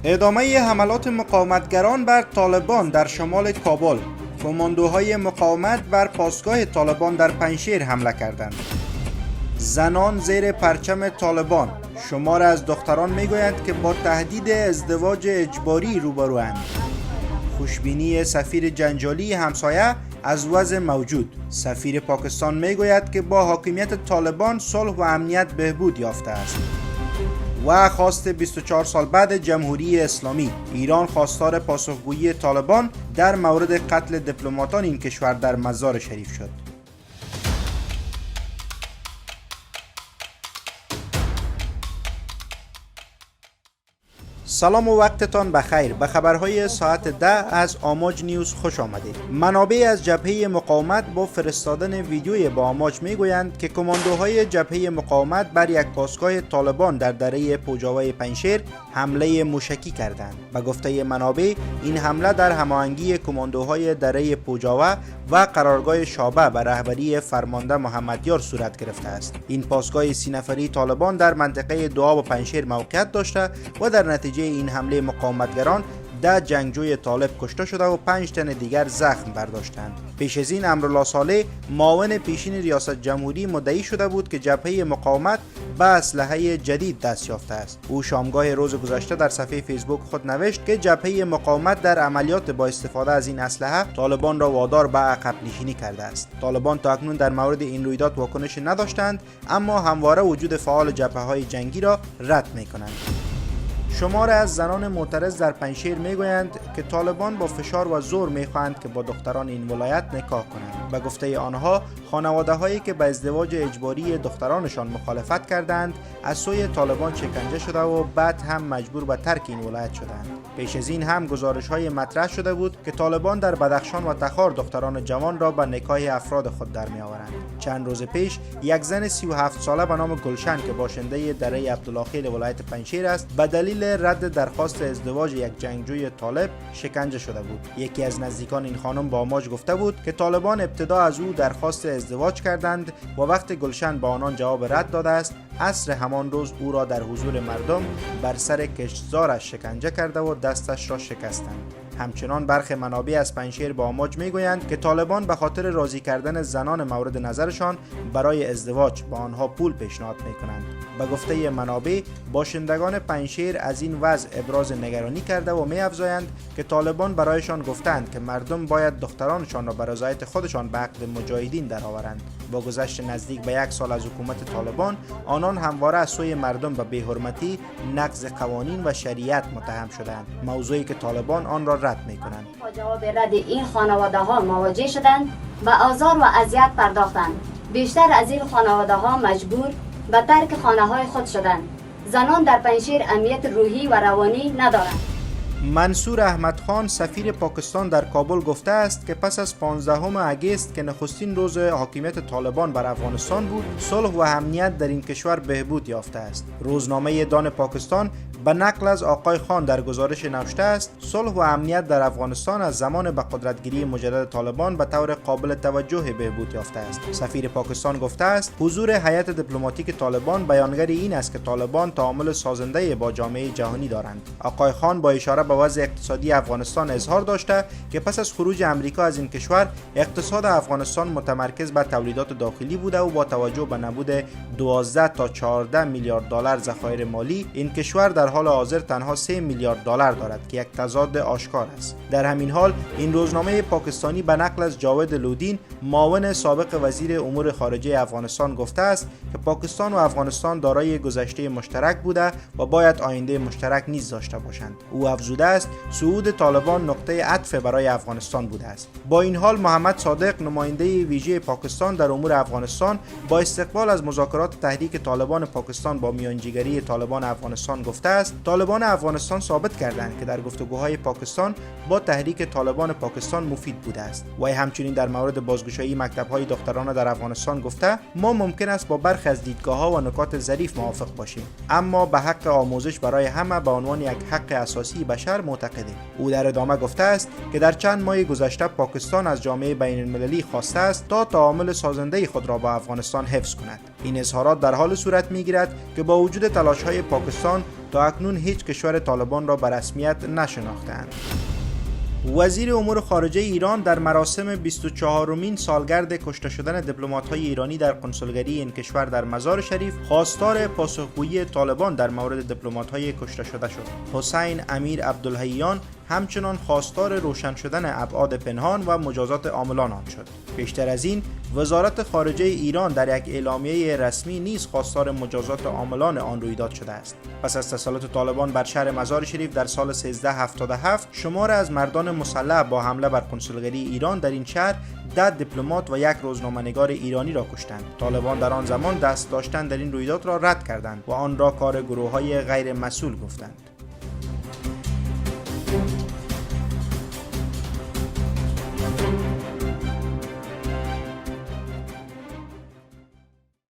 ادامه حملات مقاومتگران بر طالبان در شمال کابل. کماندوهای مقاومت بر پاسگاه طالبان در پنجشیر حمله کردند. زنان زیر پرچم طالبان. شمار از دختران میگویند که با تهدید ازدواج اجباری روبروند. خوشبینی سفیر جنجالی همسایه از وضع موجود. سفیر پاکستان میگوید که با حاکمیت طالبان صلح و امنیت بهبود یافته است. و خواست 24 سال بعد جمهوری اسلامی. ایران خواستار پاسخگویی طالبان در مورد قتل دیپلماتان این کشور در مزار شریف شد. سلام و وقتتان بخیر. به خبرهای ساعت 10 از آماج نیوز خوش آمدید. منابع از جبهه مقاومت با فرستادن ویدیوی با آماج میگویند که کماندوهای جبهه مقاومت بر یک پاسگاه طالبان در دره پوجاوه پنجشیر حمله موشکی کردند. به گفته منابع این حمله در هماهنگی کماندوهای دره پوجاوه و قرارگاه شابه به رهبری فرمانده محمدیار صورت گرفته است. این پاسگاه 30 نفری طالبان در منطقه دواب و پنجشیر موقعیت داشته و در نتیجه این حمله مقاومتگران 10 جنگجوی طالب کشته شده و 5 تن دیگر زخم برداشتند. پیش از این امرالله صالح معاون پیشین ریاست جمهوری مدعی شده بود که جبهه مقاومت به اسلحه جدید دست یافته است. او شامگاه روز گذشته در صفحه فیسبوک خود نوشت که جبهه مقاومت در عملیات با استفاده از این اسلحه طالبان را وادار به عقب نشینی کرده است. طالبان تا اکنون در مورد این رویداد واکنشی نداشتند، اما همواره وجود فعال جبهه‌های جنگی را رد می‌کنند. شمار از زنان معترض در پنجشیر میگویند که طالبان با فشار و زور میخواهند که با دختران این ولایت نکاح کنند. به گفته آنها خانواده هایی که به ازدواج اجباری دخترانشان مخالفت کردند از سوی طالبان شکنجه شده و بعد هم مجبور به ترک این ولایت شدند. پیش از این هم گزارش های مطرح شده بود که طالبان در بدخشان و تخار دختران جوان را به نکاح افراد خود در می آورند. چند روز پیش یک زن 37 ساله به نام گلشن که باشنده دره عبدالله ولایت پنجشیر است به دلیل رد درخواست ازدواج یک جنگجوی طالب شکنجه شده بود. یکی از نزدیکان این خانم با آماج گفته بود که طالبان ابتدا از او درخواست ازدواج کردند و وقت گلشن با آنان جواب رد داده است، عصر همان روز او را در حضور مردم بر سر کشتزارش شکنجه کرده و دستش را شکستند. همچنان برخی منابع از پنجشیر با آماج میگویند که طالبان به خاطر راضی کردن زنان مورد نظرشان برای ازدواج با آنها پول پیشنهاد میکنند. به گفته منابع باشندگان پنجشیر از این وضع ابراز نگرانی کرده و می‌افزایند که طالبان برایشان گفتند که مردم باید دخترانشان را به رضایت خودشان به عقد مجاهدین درآورند. با گذشت نزدیک به 1 سال از حکومت طالبان آنان همواره از سوی مردم به بی‌حرمتی، نقض قوانین و شریعت متهم شدند، موضوعی که طالبان آن را رد می‌کنند. با جواب رد این خانواده‌ها مواجه شدند و آزار و اذیت پرداختند. بیشتر از این خانواده‌ها مجبور به ترک خانه‌های خود شدند. زنان در پنجشیر امنیت روحی و روانی ندارند. منصور احمد خان سفیر پاکستان در کابل گفته است که پس از 15 اگست که نخستین روز حاکمیت طالبان بر افغانستان بود، صلح و امنیت در این کشور بهبود یافته است. روزنامه دان پاکستان به نقل از آقای خان در گزارش نوشته است صلح و امنیت در افغانستان از زمان به قدرتگیری مجدد طالبان به طور قابل توجه بهبود یافته است. سفیر پاکستان گفته است حضور هیئت دیپلماتیک طالبان بیانگر این است که طالبان تعامل سازنده با جامعه جهانی دارند. آقای خان با اشاره به وضع اقتصادی افغانستان اظهار داشته که پس از خروج امریکا از این کشور اقتصاد افغانستان متمرکز بر تولیدات داخلی بوده و با توجه به نبود 12 تا 14 میلیارد دلار ذخایر مالی این کشور در حال حاضر تنها 3 میلیارد دلار دارد که یک تضاد آشکار است. در همین حال این روزنامه پاکستانی به نقل از جاوید لودین معاون سابق وزیر امور خارجه افغانستان گفته است که پاکستان و افغانستان دارای گذشته مشترک بوده و باید آینده مشترک نیز داشته باشند. او افزوده است صعود طالبان نقطه عطف برای افغانستان بوده است. با این حال محمد صادق نماینده ویژه پاکستان در امور افغانستان با استقبال از مذاکرات تحریک طالبان پاکستان با میانجیگری طالبان افغانستان گفته است است طالبان افغانستان ثابت کردند که در گفتگوهای پاکستان با تحریک طالبان پاکستان مفید بوده است. وی همچنین در مورد بازگشایی مکتب‌های دخترانه در افغانستان گفته ما ممکن است با برخی از دیدگاه‌ها و نکات ظریف موافق باشیم، اما به حق آموزش برای همه به عنوان یک حق اساسی بشر معتقدیم. او در ادامه گفته است که در چند ماه گذشته پاکستان از جامعه بین‌المللی خواسته است تا تعامل سازنده خود را با افغانستان حفظ کند. این اظهارات در حال صورت می‌گیرد که با وجود تلاش‌های پاکستان تا اکنون هیچ کشور طالبان را به رسمیت نشناخته‌اند. وزیر امور خارجه ایران در مراسم 24مین سالگرد کشته شدن دیپلمات‌های ایرانی در کنسولگری این کشور در مزار شریف خواستار پاسخگویی طالبان در مورد دیپلمات‌های کشته شده شد. حسین امیر عبدالحیان همچنان خواستار روشن شدن ابعاد پنهان و مجازات عاملان آن شد. بیشتر از این، وزارت خارجه ایران در یک اعلامیه رسمی نیز خواستار مجازات عاملان آن رویداد شده است. پس از تسلط طالبان بر شهر مزار شریف در سال 1377، شمار از مردان مسلح با حمله بر کنسولگری ایران در این شهر 10 دیپلمات و یک روزنامه‌نگار ایرانی را کشتند. طالبان در آن زمان دست داشتن در این رویداد را رد کردند و آن را کار گروه‌های غیر مسئول گفتند.